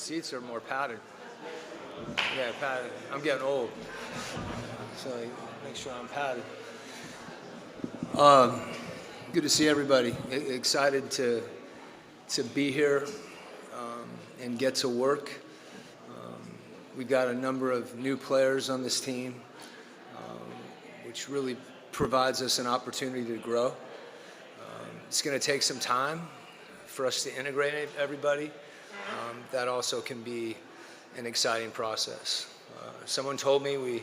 seats are more padded. Yeah, padded. I'm getting old, so make sure I'm padded. Good to see everybody. Excited to be here and get to work. We've got a number of new players on this team, which really provides us an opportunity to grow. It's going to take some time for us to integrate everybody. That also can be an exciting process. Someone told me I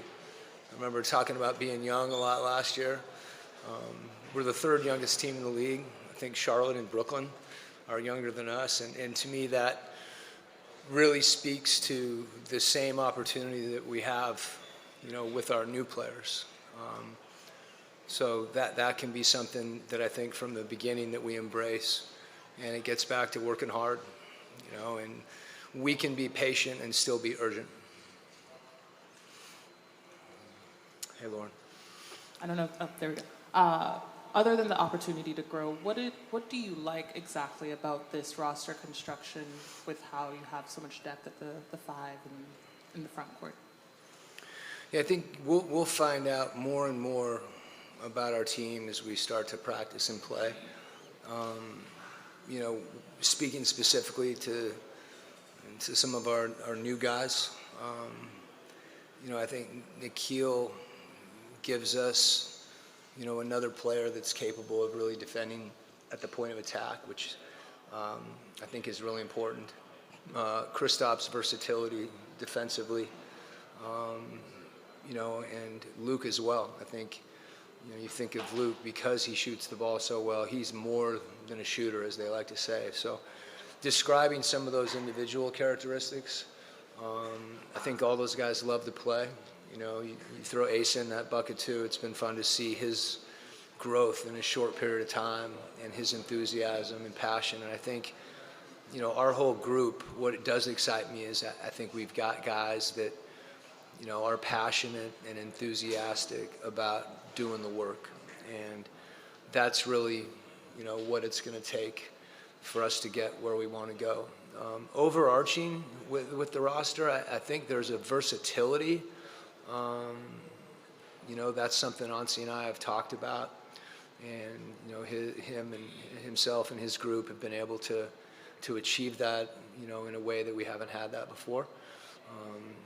remember talking about being young a lot last year. We're the third youngest team in the league. I think Charlotte and Brooklyn are younger than us, and to me that really speaks to the same opportunity that we have, with our new players. So that can be something that I think from the beginning that we embrace, and it gets back to working hard, and we can be patient and still be urgent. Hey, Lauren. I don't know. Oh, there we go. Other than the opportunity to grow, what do you like exactly about this roster construction with how you have so much depth at the five and in the front court? Yeah, I think we'll find out more and more about our team as we start to practice and play. Speaking specifically to some of our new guys, I think Nikhil gives us, another player that's capable of really defending at the point of attack, which I think is really important. Kristaps' versatility defensively, and Luke as well. I think, you think of Luke, because he shoots the ball so well, he's more than a shooter, as they like to say. So describing some of those individual characteristics, I think all those guys love to play. You throw Ace in that bucket too. It's been fun to see his growth in a short period of time and his enthusiasm and passion. And I think, our whole group, what it does excite me is I think we've got guys that, are passionate and enthusiastic about doing the work. And that's really, what it's going to take for us to get where we want to go. Overarching with the roster, I think there's a versatility. That's something Ansi and I have talked about, and himself and his group have been able to achieve that, in a way that we haven't had that before.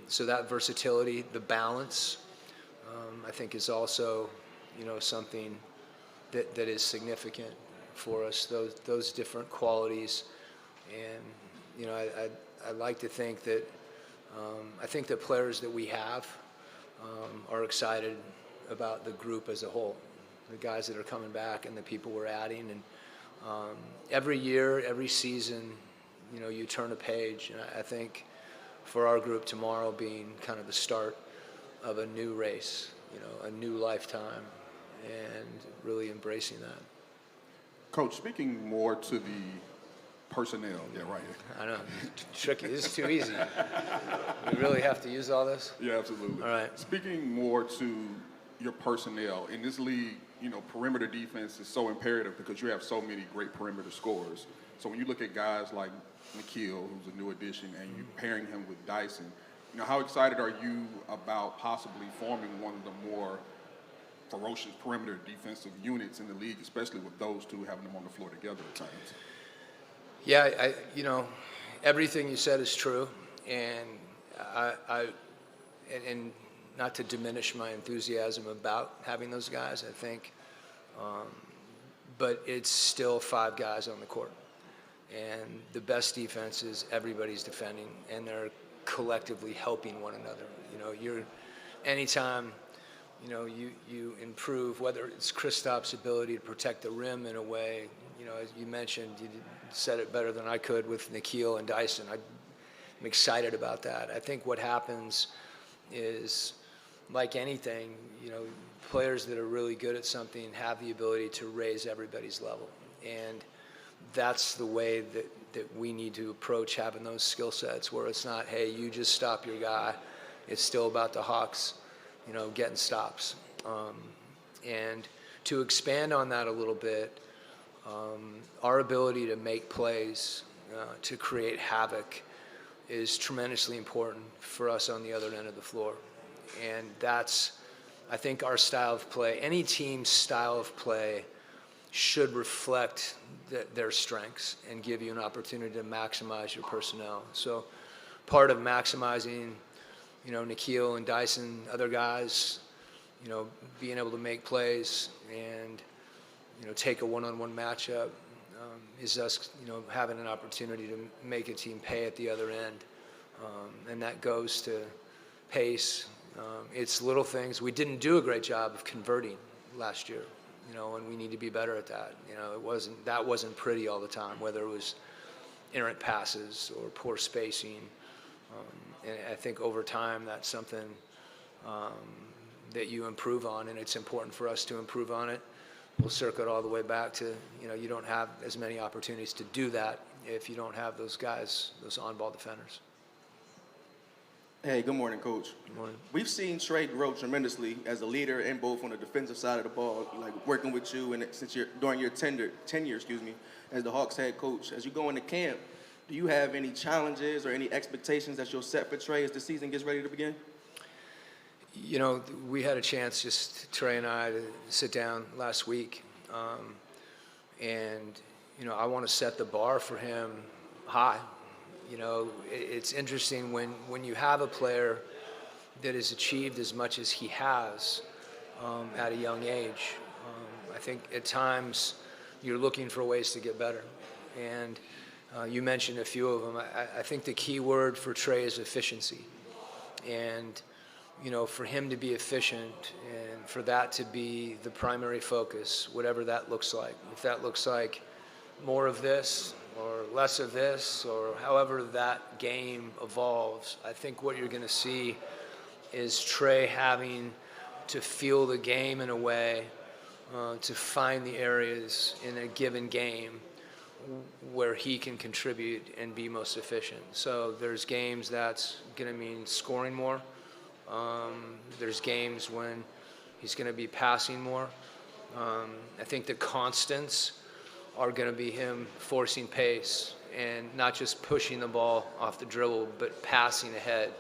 So that versatility, the balance, I think is also, something that is significant for us. Those different qualities, and I like to think that I think the players that we have are excited about the group as a whole, the guys that are coming back and the people we're adding. And every year, every season, you turn a page. And I think for our group, tomorrow being kind of the start of a new race, a new lifetime, and really embracing that. Coach, speaking more to the personnel, yeah, right. I know, tricky. This is too easy. We really have to use all this? Yeah, absolutely. All right. Speaking more to your personnel, in this league, perimeter defense is so imperative because you have so many great perimeter scorers. So when you look at guys like Nikhil, who's a new addition, and you're pairing him with Dyson, how excited are you about possibly forming one of the more ferocious perimeter defensive units in the league, especially with those two having them on the floor together at times? Yeah, everything you said is true, and and not to diminish my enthusiasm about having those guys, I think, but it's still five guys on the court, and the best defense is everybody's defending, and they're collectively helping one another. Anytime you improve, whether it's Kristaps' ability to protect the rim in a way, as you mentioned, you said it better than I could with Nikhil and Dyson. I'm excited about that. I think what happens is, like anything, players that are really good at something have the ability to raise everybody's level. And that's the way that we need to approach having those skill sets, where it's not, hey, you just stop your guy. It's still about the Hawks, getting stops. And to expand on that a little bit, our ability to make plays, to create havoc, is tremendously important for us on the other end of the floor. And that's, I think, our style of play. Any team's style of play should reflect their strengths and give you an opportunity to maximize your personnel. So part of maximizing, Nikhil and Dyson, other guys, being able to make plays and, take a one-on-one matchup is us, having an opportunity to make a team pay at the other end. And that goes to pace. It's little things. We didn't do a great job of converting last year, and we need to be better at that. That wasn't pretty all the time, whether it was errant passes or poor spacing. And I think over time that's something that you improve on, and it's important for us to improve on it. We'll circle it all the way back to, you don't have as many opportunities to do that if you don't have those guys, those on-ball defenders. Hey, good morning, Coach. Good morning. We've seen Trey grow tremendously as a leader and both on the defensive side of the ball, like working with you and since during your tenure, as the Hawks head coach. As you go into camp, do you have any challenges or any expectations that you'll set for Trey as the season gets ready to begin? We had a chance, just Trey and I, to sit down last week. And I want to set the bar for him high. It's interesting when you have a player that has achieved as much as he has at a young age. I think at times you're looking for ways to get better. And you mentioned a few of them. I think the key word for Trey is efficiency. And for him to be efficient and for that to be the primary focus, whatever that looks like. If that looks like more of this or less of this, or however that game evolves, I think what you're going to see is Trey having to feel the game in a way to find the areas in a given game where he can contribute and be most efficient. So there's games that's going to mean scoring more. There's games when he's going to be passing more. I think the constants are going to be him forcing pace and not just pushing the ball off the dribble, but passing ahead.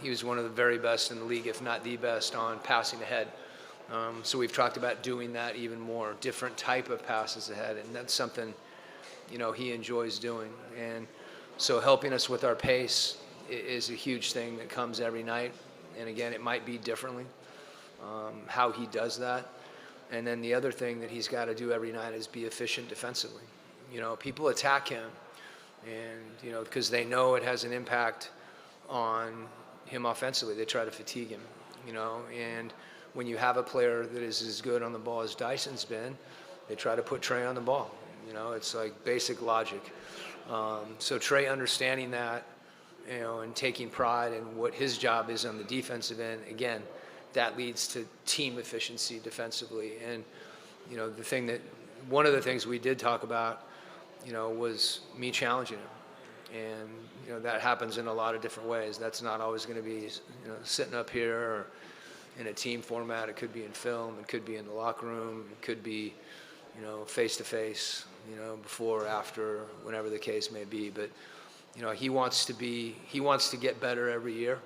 He was one of the very best in the league, if not the best, on passing ahead. So we've talked about doing that even more, different type of passes ahead, and that's something, he enjoys doing. And so helping us with our pace is a huge thing that comes every night. And again, it might be differently how he does that. And then the other thing that he's got to do every night is be efficient defensively. People attack him, and because they know it has an impact on him offensively. They try to fatigue him. And when you have a player that is as good on the ball as Dyson's been, they try to put Trey on the ball. It's like basic logic. So Trey understanding that, and taking pride in what his job is on the defensive end, again, that leads to team efficiency defensively. And, one of the things we did talk about, was me challenging him. And, that happens in a lot of different ways. That's not always going to be, sitting up here or in a team format. It could be in film. It could be in the locker room. It could be, face-to-face, before or after, whenever the case may be. But, he wants to get better every year.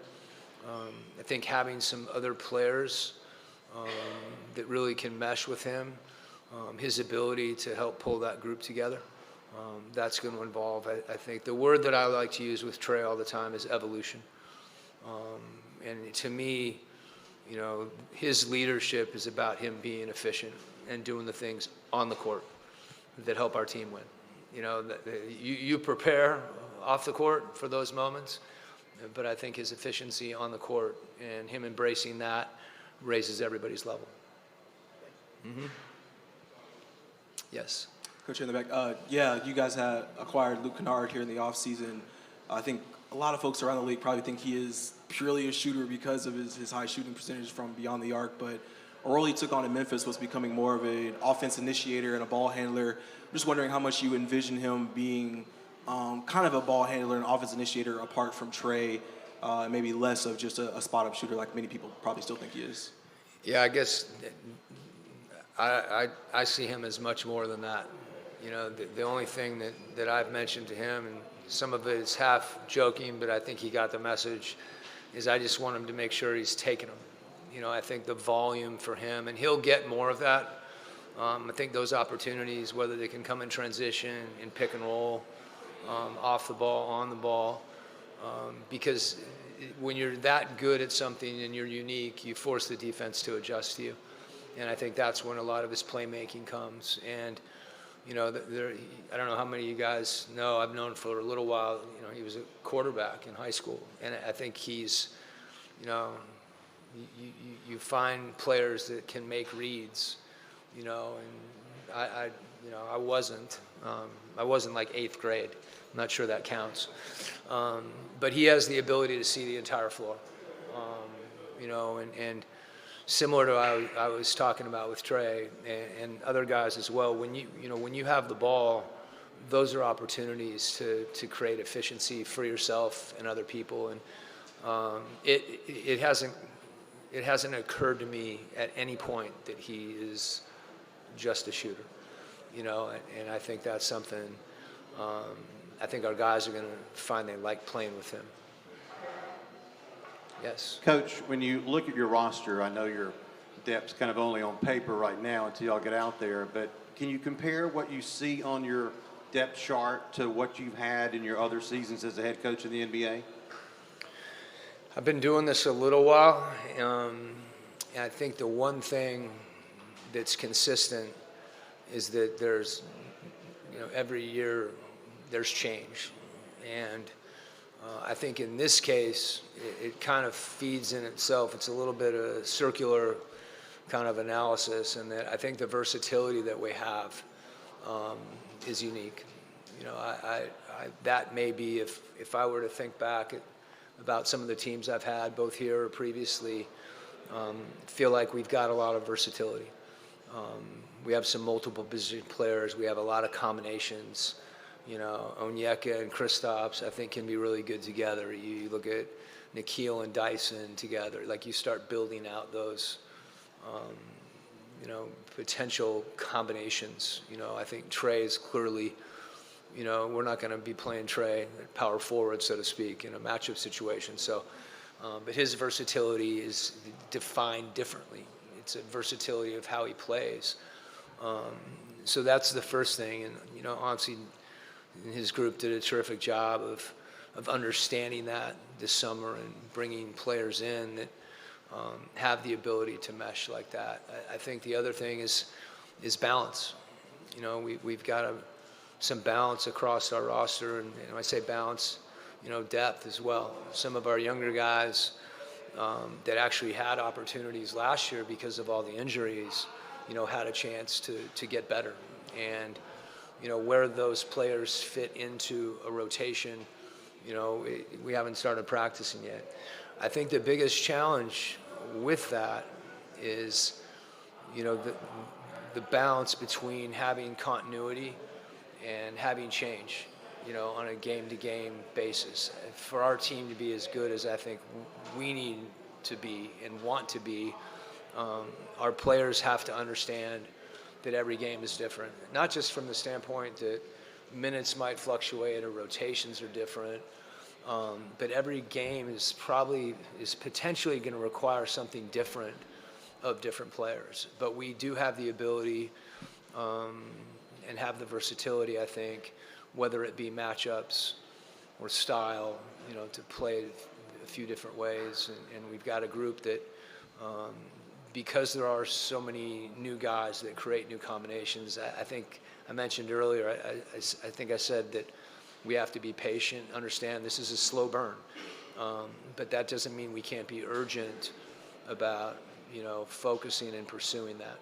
I think having some other players that really can mesh with him, his ability to help pull that group together, that's going to involve, I think, the word that I like to use with Trey all the time is evolution. And to me, his leadership is about him being efficient and doing the things on the court that help our team win. You prepare off the court for those moments, but I think his efficiency on the court and him embracing that raises everybody's level. Mm-hmm. Yes. Coach in the back. You guys had acquired Luke Kennard here in the offseason. I think a lot of folks around the league probably think he is purely a shooter because of his high shooting percentage from beyond the arc, but a role he took on in Memphis was becoming more of an offense initiator and a ball handler. I'm just wondering how much you envision him being kind of a ball handler and offense initiator apart from Trey, maybe less of just a spot-up shooter like many people probably still think he is. Yeah, I guess I see him as much more than that. The only thing that I've mentioned to him, and some of it is half joking, but I think he got the message, is I just want him to make sure he's taking them. You know, I think the volume for him, and he'll get more of that. I think those opportunities, whether they can come in transition, in pick and roll, off the ball, on the ball, because when you're that good at something and you're unique, you force the defense to adjust to you. And I think that's when a lot of his playmaking comes. And, you know, I don't know how many of you guys know, I've known for a little while, you know, he was a quarterback in high school. And I think he's, you know, you find players that can make reads, you know, and I wasn't like 8th grade. I'm not sure that counts. But he has the ability to see the entire floor, you know, and similar to what I was talking about with Trey and other guys as well. When you have the ball, those are opportunities to create efficiency for yourself and other people. And it hasn't occurred to me at any point that he is just a shooter, you know. And I think that's something. I think our guys are going to find they like playing with him. Yes. Coach, when you look at your roster, I know your depth's kind of only on paper right now until y'all get out there, but can you compare what you see on your depth chart to what you've had in your other seasons as a head coach in the NBA? I've been doing this a little while, and I think the one thing that's consistent is that there's, you know, every year there's change. And I think in this case, it kind of feeds in itself. It's a little bit of a circular kind of analysis, and that I think the versatility that we have is unique. You know, that may be, if I were to think back about some of the teams I've had, both here or previously, feel like we've got a lot of versatility. We have some multiple position players. We have a lot of combinations. You know, Onyeka and Kristaps, I think, can be really good together. You look at Nikhil and Dyson together. Like, you start building out those, you know, potential combinations. You know, I think Trey is clearly, you know, we're not going to be playing Trey at power forward, so to speak, in a matchup situation. So, but his versatility is defined differently. It's a versatility of how he plays. So that's the first thing. And, you know, honestly, his group did a terrific job of understanding that this summer and bringing players in that have the ability to mesh like that. I think the other thing is balance. You know, we've got some balance across our roster, and when I say balance, you know, depth as well. Some of our younger guys that actually had opportunities last year because of all the injuries, you know, had a chance to get better. And you know, where those players fit into a rotation, you know, we haven't started practicing yet. I think the biggest challenge with that is, you know, the balance between having continuity and having change, you know, on a game-to-game basis. For our team to be as good as I think we need to be and want to be, our players have to understand that every game is different, not just from the standpoint that minutes might fluctuate or rotations are different, but every game is potentially going to require something different of different players. But we do have the ability and have the versatility, I think, whether it be matchups or style, you know, to play a few different ways. And we've got a group that, because there are so many new guys that create new combinations, I think I mentioned earlier, I think I said that we have to be patient, understand this is a slow burn. But that doesn't mean we can't be urgent about, you know, focusing and pursuing that.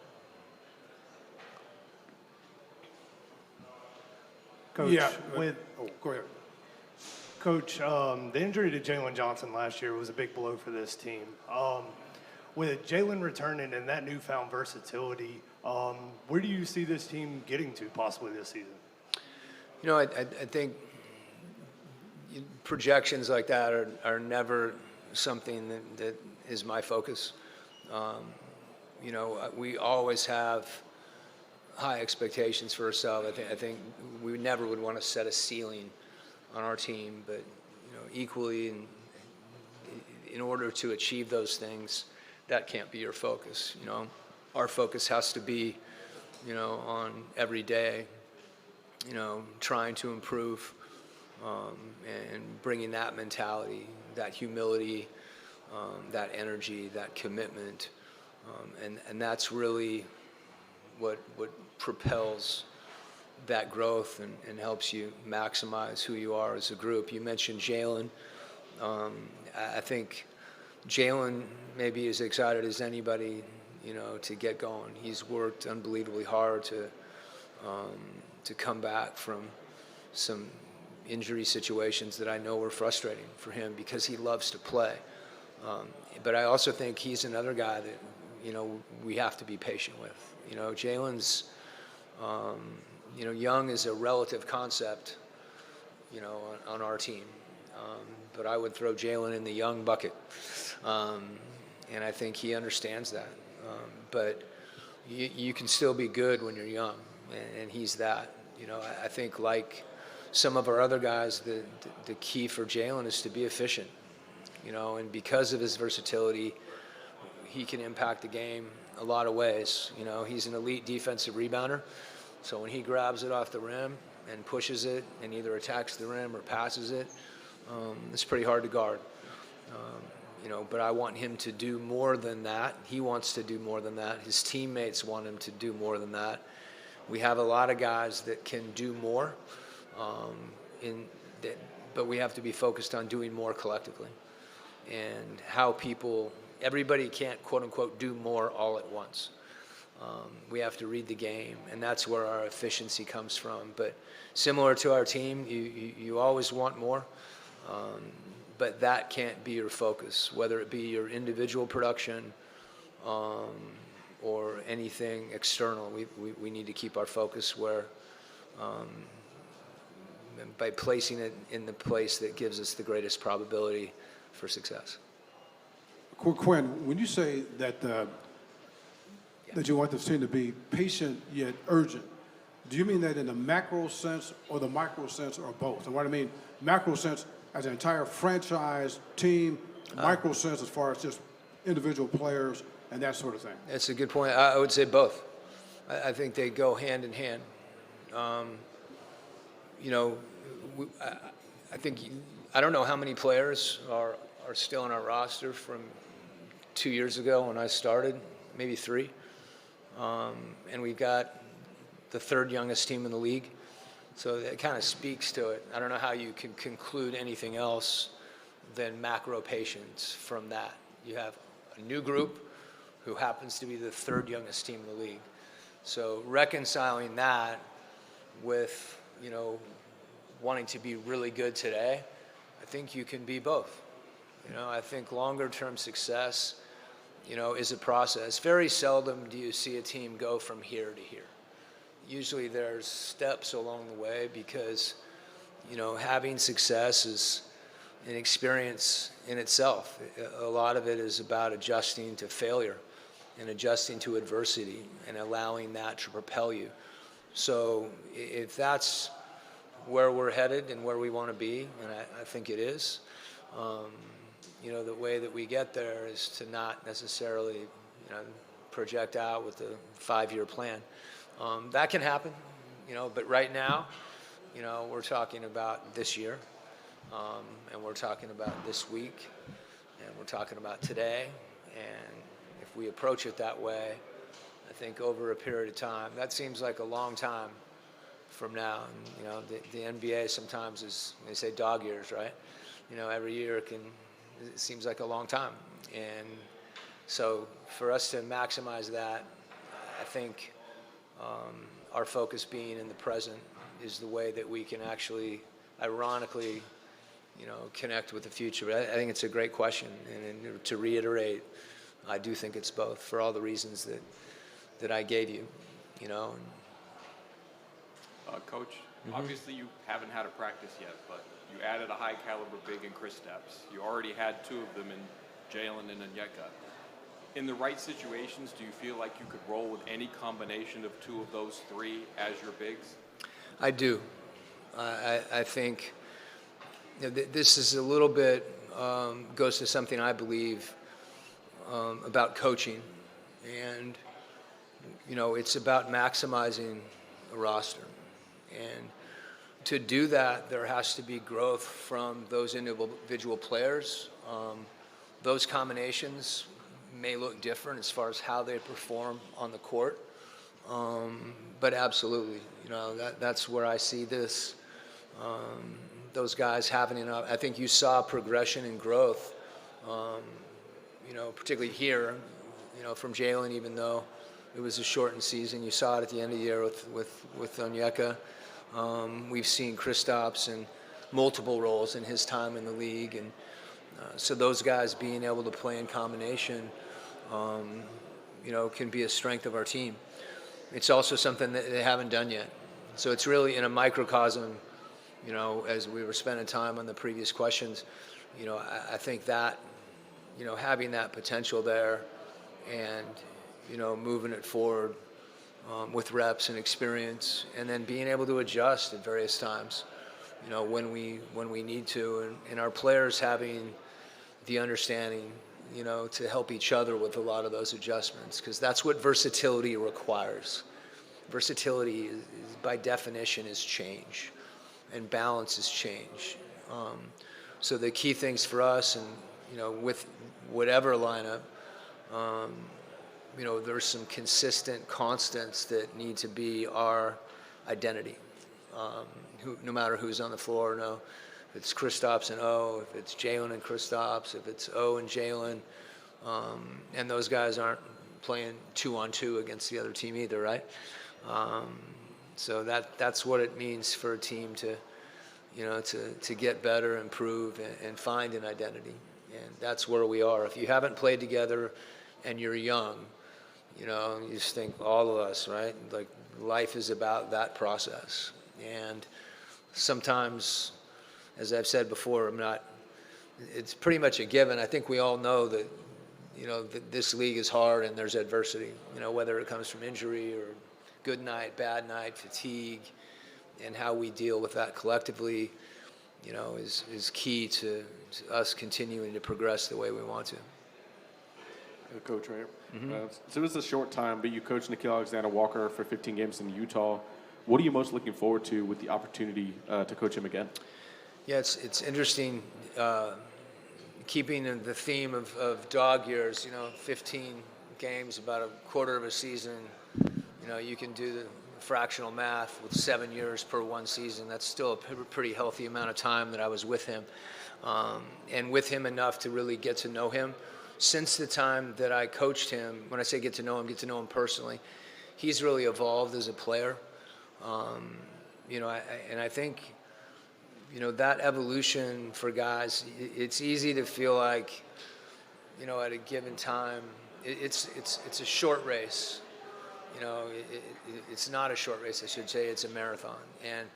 Coach, Yeah. Go ahead. Coach, the injury to Jalen Johnson last year was a big blow for this team. With Jalen returning and that newfound versatility, where do you see this team getting to possibly this season? You know, I think projections like that are never something that is my focus. You know, we always have high expectations for ourselves. I think we never would want to set a ceiling on our team, but equally in order to achieve those things, that can't be your focus. Our focus has to be, on every day, trying to improve and bringing that mentality, that humility, that energy, that commitment, and that's really what propels that growth and helps you maximize who you are as a group. You mentioned Jalen. I think Jalen may be as excited as anybody, to get going. He's worked unbelievably hard to come back from some injury situations that I know were frustrating for him because he loves to play. But I also think he's another guy that, we have to be patient with. Jalen's, young is a relative concept, on our team. But I would throw Jalen in the young bucket. And I think he understands that. But you can still be good when you're young, and he's that. I think like some of our other guys, the key for Jalen is to be efficient. And because of his versatility, he can impact the game a lot of ways. He's an elite defensive rebounder. So when he grabs it off the rim and pushes it and either attacks the rim or passes it, it's pretty hard to guard. But I want him to do more than that. He wants to do more than that. His teammates want him to do more than that. We have a lot of guys that can do more, but we have to be focused on doing more collectively. And how everybody can't, quote unquote, do more all at once. We have to read the game, and that's where our efficiency comes from. But similar to our team, you always want more, but that can't be your focus, whether it be your individual production or anything external. We need to keep our focus where, by placing it in the place that gives us the greatest probability for success. Quin, when you say that that you want this team to be patient yet urgent, do you mean that in the macro sense or the micro sense or both? And what I mean, macro sense as an entire franchise team, micro sense as far as just individual players and that sort of thing. That's a good point. I would say both. I think they go hand in hand. I don't know how many players are still on our roster from 2 years ago when I started, maybe 3. And we've got the 3rd youngest team in the league. So that kind of speaks to it. I don't know how you can conclude anything else than macro patience from that. You have a new group who happens to be the 3rd youngest team in the league. So reconciling that with, wanting to be really good today, I think you can be both. I think longer term success, is a process. Very seldom do you see a team go from here to here. Usually there's steps along the way because, having success is an experience in itself. A lot of it is about adjusting to failure and adjusting to adversity and allowing that to propel you. So if that's where we're headed and where we want to be, and I think it is, the way that we get there is to not necessarily, project out with a 5-year plan. That can happen, but right now, we're talking about this year, and we're talking about this week, and we're talking about today. And if we approach it that way, I think over a period of time, that seems like a long time from now. And, the NBA sometimes is, they say dog years, right? Every year it seems like a long time. And so for us to maximize that, I think our focus being in the present is the way that we can actually, ironically, connect with the future. But I think it's a great question. And to reiterate, I do think it's both for all the reasons that I gave you, Coach, obviously you haven't had a practice yet, but you added a high caliber big in Chris Stapps. You already had 2 of them in Jalen and Onyeka. In the right situations, do you feel like you could roll with any combination of 2 of those 3 as your bigs? I do. I think This is a little bit goes to something I believe about coaching, and it's about maximizing a roster, and to do that, there has to be growth from those individual players. Those combinations may look different as far as how they perform on the court, but absolutely, that's where I see this. Those guys having enough. I think you saw progression and growth, particularly here, from Jalen, even though it was a shortened season. You saw it at the end of the year with Onyeka. We've seen Kristaps in multiple roles in his time in the league, and so those guys being able to play in combination, can be a strength of our team. It's also something that they haven't done yet. So it's really in a microcosm, as we were spending time on the previous questions, I think that, having that potential there and, moving it forward with reps and experience, and then being able to adjust at various times, when we need to, and our players having the understanding, to help each other with a lot of those adjustments, because that's what versatility requires. Versatility, by definition, is change, and balance is change. So the key things for us, and with whatever lineup, there's some consistent constants that need to be our identity. No matter who's on the floor, if it's Kristaps and O, if it's Jalen and Kristaps, if it's O and Jalen, and those guys aren't playing 2-on-2 against the other team either, right? So that's what it means for a team to, to get better, improve, and find an identity. And that's where we are. If you haven't played together and you're young, you just think all of us, right? Like, life is about that process. And sometimes, as I've said before, it's pretty much a given. I think we all know that, that this league is hard and there's adversity, whether it comes from injury or good night, bad night, fatigue, and how we deal with that collectively, is key to us continuing to progress the way we want to. Coach, right? So it was a short time, but you coached Nickeil Alexander-Walker for 15 games in Utah. What are you most looking forward to with the opportunity to coach him again? Yeah, it's interesting, keeping in the theme of dog years, 15 games, about a quarter of a season. You can do the fractional math with 7 years per one season. That's still a pretty healthy amount of time that I was with him, and with him enough to really get to know him. Since the time that I coached him, when I say get to know him personally, he's really evolved as a player. And I think, that evolution for guys, it's easy to feel like, at a given time, it's a short race. It's not a short race, I should say. It's a marathon. And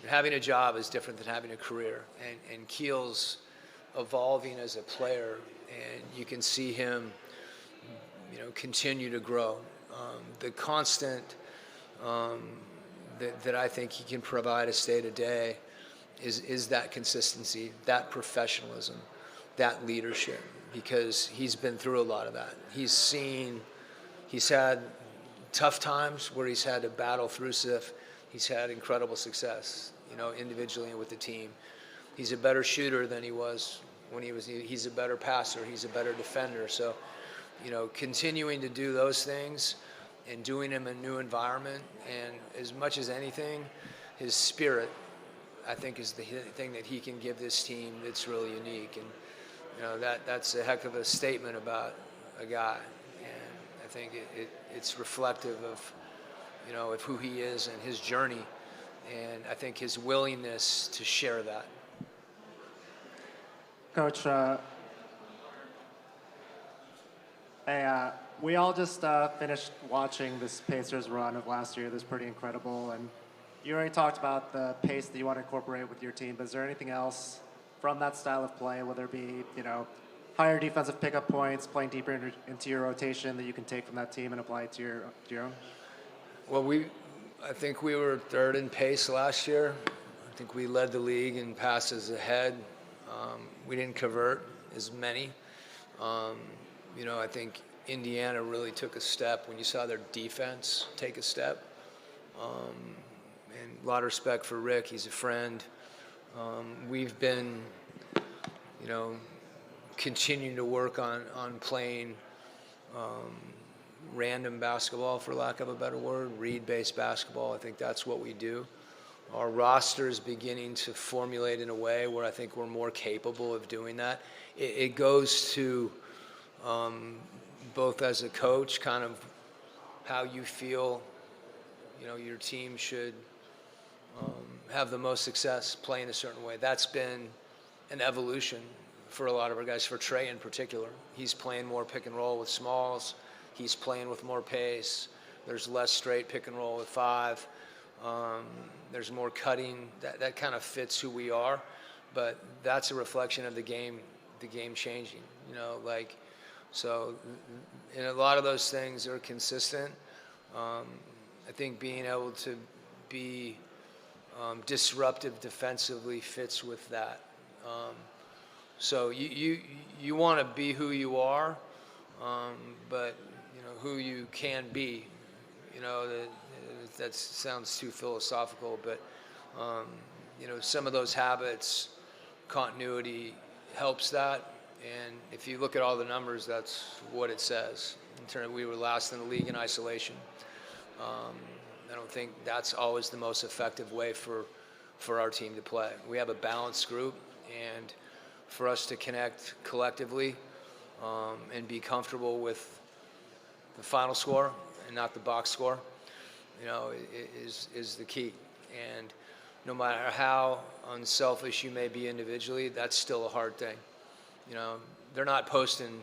having a job is different than having a career. And Keel's evolving as a player, and you can see him, continue to grow. The constant that I think he can provide us day to day is that consistency, that professionalism, that leadership, because he's been through a lot of that. He's had tough times where he's had to battle through stuff. He's had incredible success, individually and with the team. He's a better shooter than he was when he's a better passer, he's a better defender. So, continuing to do those things and doing them in a new environment, and as much as anything, his spirit, I think, is the thing that he can give this team that's really unique. And, that's a heck of a statement about a guy. And I think it's reflective of, of who he is and his journey. And I think his willingness to share that. Coach, we all just finished watching this Pacers run of last year. It was pretty incredible. And you already talked about the pace that you want to incorporate with your team, but is there anything else from that style of play, whether it be, higher defensive pickup points, playing deeper into your rotation, that you can take from that team and apply it to your own? Well, I think we were third in pace last year. think we led the league in passes ahead. We didn't convert as many. I think Indiana really took a step when you saw their defense take a step. And a lot of respect for Rick. He's a friend. We've been, continuing to work on playing random basketball, for lack of a better word, read-based basketball. I think that's what we do. Our roster is beginning to formulate in a way where I think we're more capable of doing that. It goes to both as a coach, kind of how you feel, your team should have the most success playing a certain way. That's been an evolution for a lot of our guys, for Trey in particular. He's playing more pick and roll with smalls. He's playing with more pace. There's less straight pick and roll with 5. There's more cutting. That kind of fits who we are, but that's a reflection of the game changing, so and a lot of those things are consistent. I think being able to be disruptive defensively fits with that. So you want to be who you are, but who you can be. That sounds too philosophical, but some of those habits, continuity helps that. And if you look at all the numbers, that's what it says. In terms of we were last in the league in isolation. I don't think that's always the most effective way for our team to play. We have a balanced group, and for us to connect collectively and be comfortable with the final score and not the box score, is the key. And no matter how unselfish you may be individually, that's still a hard thing. They're not posting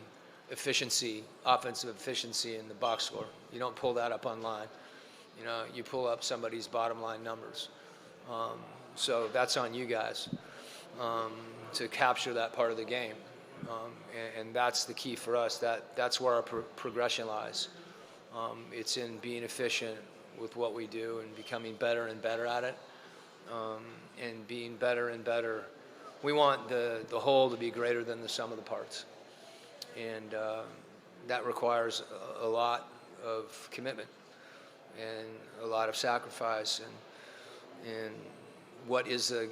offensive efficiency in the box score. You don't pull that up online. You pull up somebody's bottom line numbers. So that's on you guys to capture that part of the game. And that's the key for us. That's where our progression lies. It's in being efficient with what we do and becoming better and better at it, and being better and better. We want the whole to be greater than the sum of the parts, and that requires a lot of commitment and a lot of sacrifice, and what is a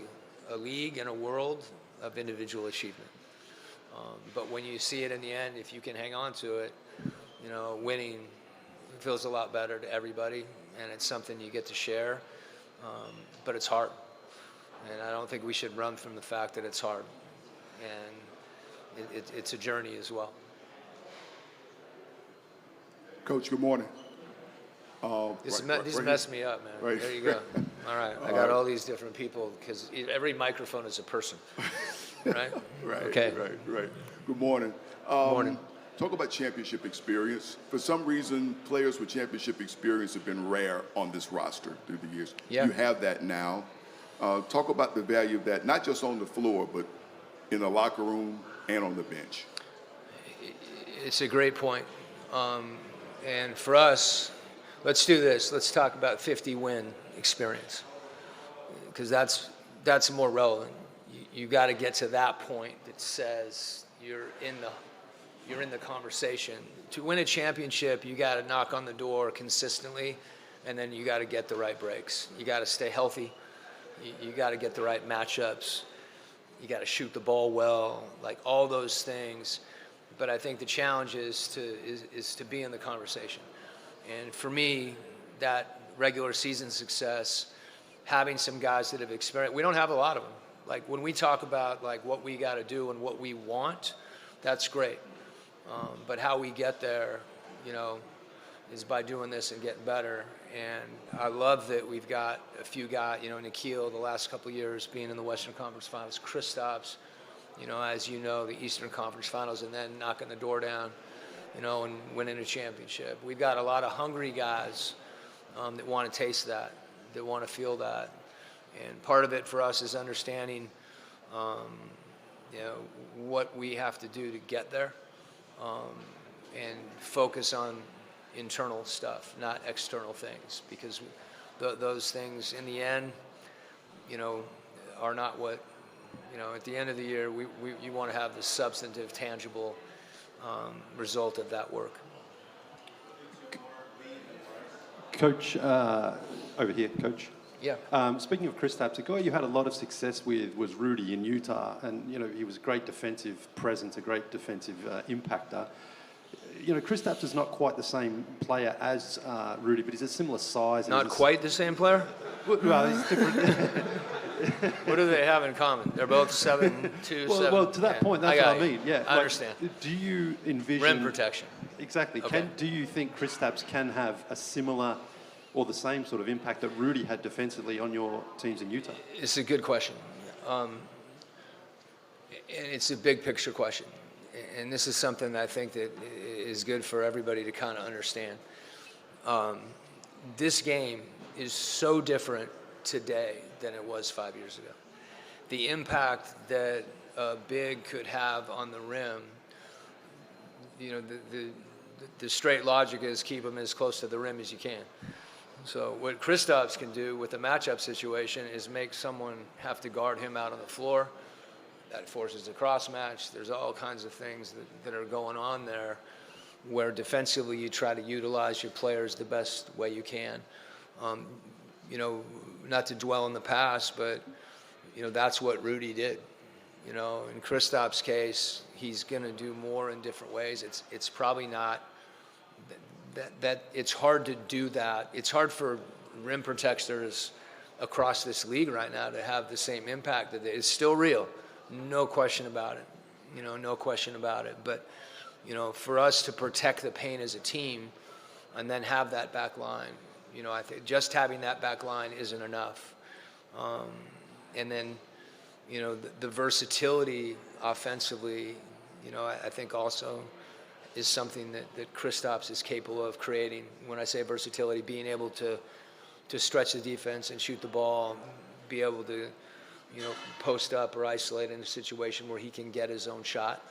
league and a world of individual achievement. But when you see it in the end, if you can hang on to it, winning feels a lot better to everybody, and it's something you get to share, but it's hard. And I don't think we should run from the fact that it's hard. And it's a journey as well. Coach, good morning. These mess me up, man. Right. There you go. All right. I got all these different people because every microphone is a person. Right? Right. Okay. Right. Good morning. Morning. Talk about championship experience. For some reason, players with championship experience have been rare on this roster through the years. Yeah. You have that now. Talk about the value of that, not just on the floor, but in the locker room and on the bench. It's a great point. And for us, let's do this. Let's talk about 50-win experience, because that's more relevant. You got to get to that point that says you're in the conversation. To win a championship, you got to knock on the door consistently, and then you got to get the right breaks. You got to stay healthy. You got to get the right matchups. You got to shoot the ball well, like all those things. But I think the challenge is to be in the conversation. And for me, that regular season success, having some guys that have experienced, we don't have a lot of them. Like when we talk about like what we got to do and what we want, that's great. But how we get there, is by doing this and getting better. And I love that we've got a few guys, Nikhil the last couple of years being in the Western Conference Finals, Kristaps, as the Eastern Conference Finals, and then knocking the door down, and winning a championship. We've got a lot of hungry guys that want to taste that want to feel that. And part of it for us is understanding, what we have to do to get there, and focus on internal stuff, not external things, because those things, in the end, are not what, at the end of the year, you want to have the substantive, tangible result of that work. Coach, over here, Coach. Yeah. Speaking of Kristaps, a guy you had a lot of success with was Rudy in Utah, and he was a great defensive presence, a great defensive impactor. Kristaps is not quite the same player as Rudy, but he's a similar size. Not quite the same player? Well, he's different. What do they have in common? They're both 7'2", well, to that point, that's what I mean. Yeah, I understand. Do you envision Rim protection? Exactly. Okay. Do you think Kristaps can have a similar or the same sort of impact that Rudy had defensively on your teams in Utah? It's a good question. And it's a big picture question. And this is something that I think that is good for everybody to kind of understand. This game is so different today than it was 5 years ago. The impact that a big could have on the rim, the straight logic is keep them as close to the rim as you can. So what Kristaps can do with a matchup situation is make someone have to guard him out on the floor. That forces a cross match. There's all kinds of things that are going on there where defensively you try to utilize your players the best way you can. Not to dwell in the past, but that's what Rudy did. In Kristaps' case, he's going to do more in different ways. It's probably not that it's hard to do that. It's hard for rim protectors across this league right now to have the same impact. It's still real, no question about it. No question about it. But for us to protect the paint as a team, and then have that back line. I think just having that back line isn't enough. And then, the versatility offensively, I think also is something that Kristaps is capable of creating. When I say versatility, being able to stretch the defense and shoot the ball, be able to, post up or isolate in a situation where he can get his own shot.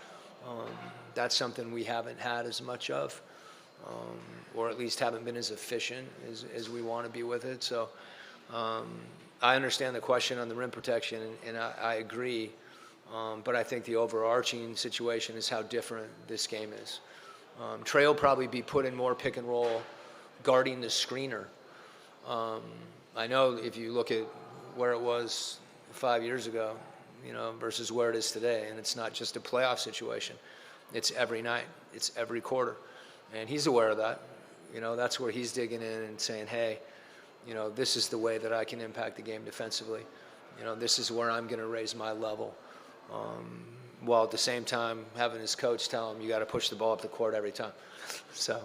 That's something we haven't had as much of. Or at least haven't been as efficient as we want to be with it. So I understand the question on the rim protection, and I agree. But I think the overarching situation is how different this game is. Trey will probably be put in more pick and roll, guarding the screener. I know if you look at where it was 5 years ago, versus where it is today, and it's not just a playoff situation. It's every night. It's every quarter. And he's aware of that. That's where he's digging in and saying, hey, this is the way that I can impact the game defensively. This is where I'm going to raise my level. While at the same time having his coach tell him, you got to push the ball up the court every time. So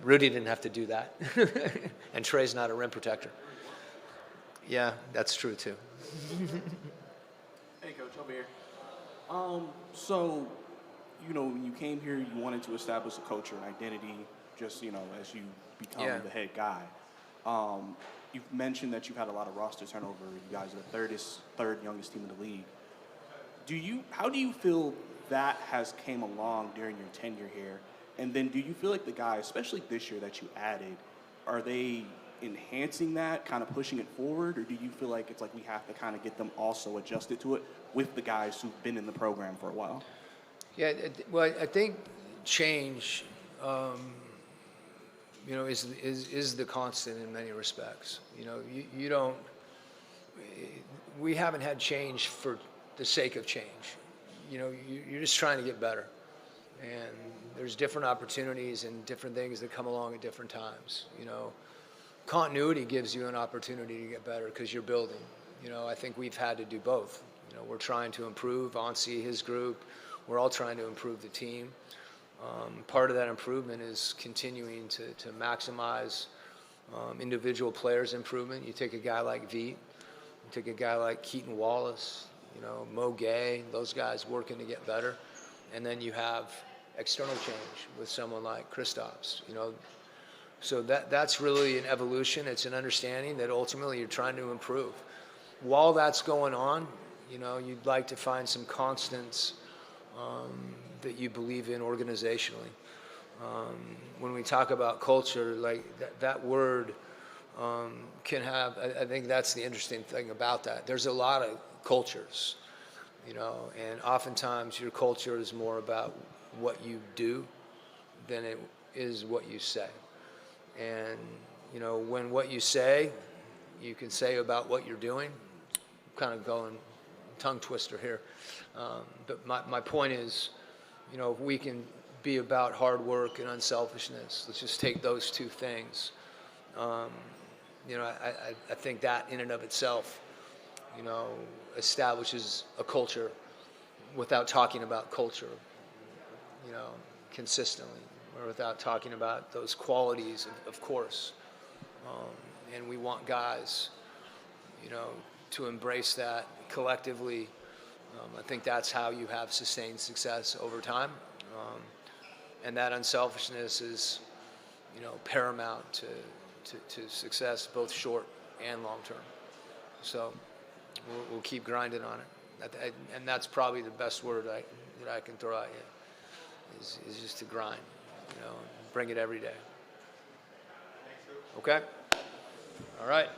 Rudy didn't have to do that. And Trey's not a rim protector. Yeah, that's true too. Hey, Coach, over here. So, when you came here, you wanted to establish a culture and identity, just, as you become the head guy. You've mentioned that you've had a lot of roster turnover. You guys are the third youngest team in the league. How do you feel that has came along during your tenure here? And then do you feel like the guys, especially this year that you added, are they enhancing that, kind of pushing it forward? Or do you feel like it's like we have to kind of get them also adjusted to it with the guys who've been in the program for a while? Yeah, well, I think change, is the constant in many respects. You don't. We haven't had change for the sake of change. You're just trying to get better, and there's different opportunities and different things that come along at different times. Continuity gives you an opportunity to get better because you're building. I think we've had to do both. We're trying to improve Ansi, his group. We're all trying to improve the team. Part of that improvement is continuing to maximize individual players' improvement. You take a guy like Veet, you take a guy like Keaton Wallace, Mo Gay, those guys working to get better. And then you have external change with someone like Kristaps, So that's really an evolution. It's an understanding that ultimately you're trying to improve. While that's going on, you'd like to find some constants that you believe in organizationally. When we talk about culture, like that word, can have, I think that's the interesting thing about that. There's a lot of cultures, you know, and oftentimes your culture is more about what you do than it is what you say. And, you know, when what you say, you can say about what you're doing, kind of going tongue twister here. But my point is, you know, if we can be about hard work and unselfishness, let's just take those two things. You know, I think that in and of itself, you know, establishes a culture without talking about culture, you know, consistently, or without talking about those qualities, of course. And we want guys, you know, to embrace that collectively. I think that's how you have sustained success over time. And that unselfishness is, you know, paramount to success, both short and long term. So we'll keep grinding on it. And that's probably the best word that I can throw at you, is just to grind, you know, bring it every day. Okay? All right.